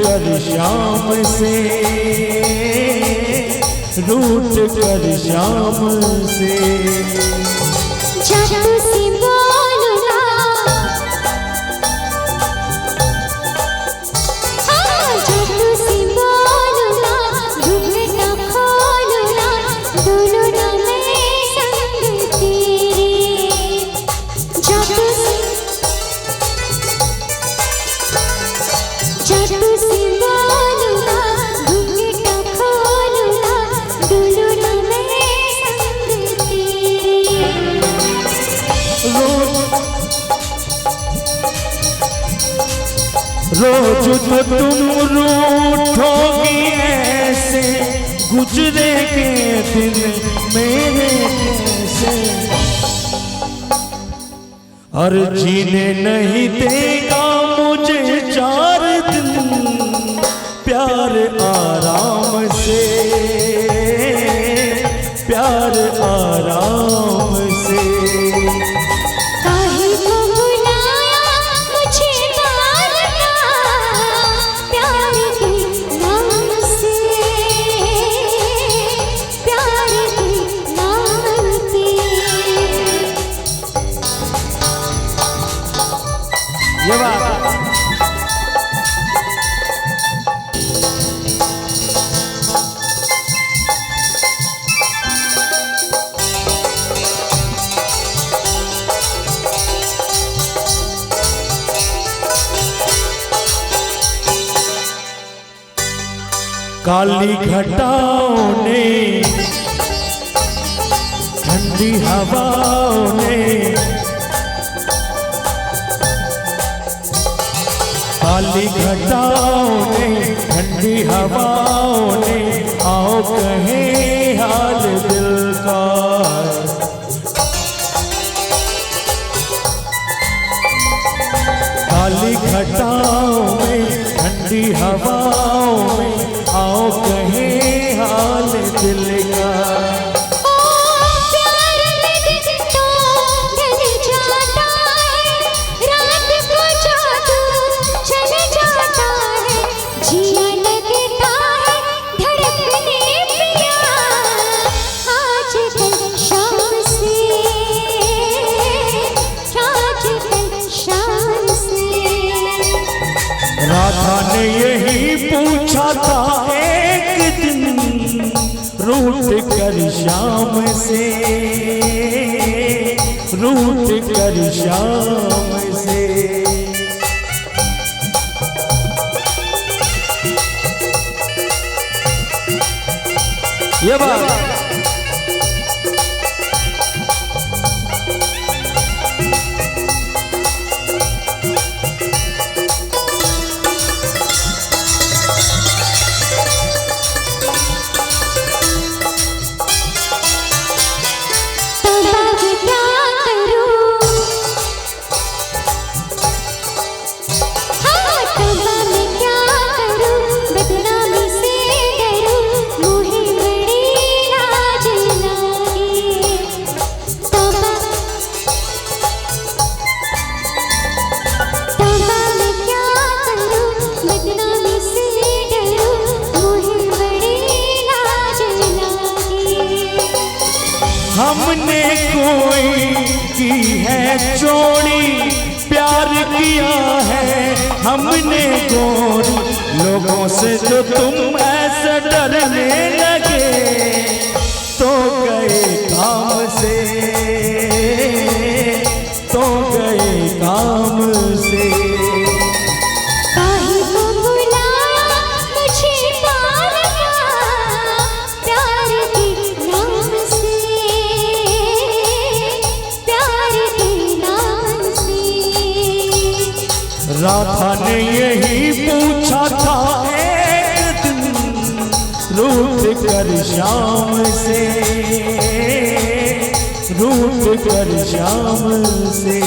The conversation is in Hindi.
कर शाम से, रूठ कर शाम से। जब तुसी बोलना, हाँ जब तुसी बोलना, घुंघटा खोलना, डोलना मैं संग तेरे। जब तुसी बोलना, घुंघटा खोलना, डोलना मैं संग तेरे। रोज तो तुम रूठोगी ऐसे, गुजरेंगे दिन मेरे कैसे। और जीने नहीं देगा मुझे 4 दिन प्यार आराम से, प्यार आराम से। काहे को बुलाया मुझे मारना, प्यार के नाम से, प्यार के नाम पे। ये बात काली घटाओं ने, ठंडी हवाओं ने, काली घटाओं ने, ठंडी हवाओं ने, आओ कहें हाल दिल का। काली घटाओं में, ठंडी हवाओं में, आओ कहें हाल दिल का। प्यार में दिन तो ढल जाता है, रात को जादू चल जाता है। जिया लगता है धड़कने पिया, आजकल शाम से, आजकल शाम से। राधा ने यही पूछा था एक दिन, रूठ कर शाम से, रूठ कर शाम से। ये बात हमने कोई की है चोरी, प्यार किया है हमने गोरी। लोगों से जो तुम ऐसे डरने लगे, तो गए काम से, तो गए काम से। राधा ने यही पूछा था एक दिन, रूठ कर शाम से, रूठ कर शाम से।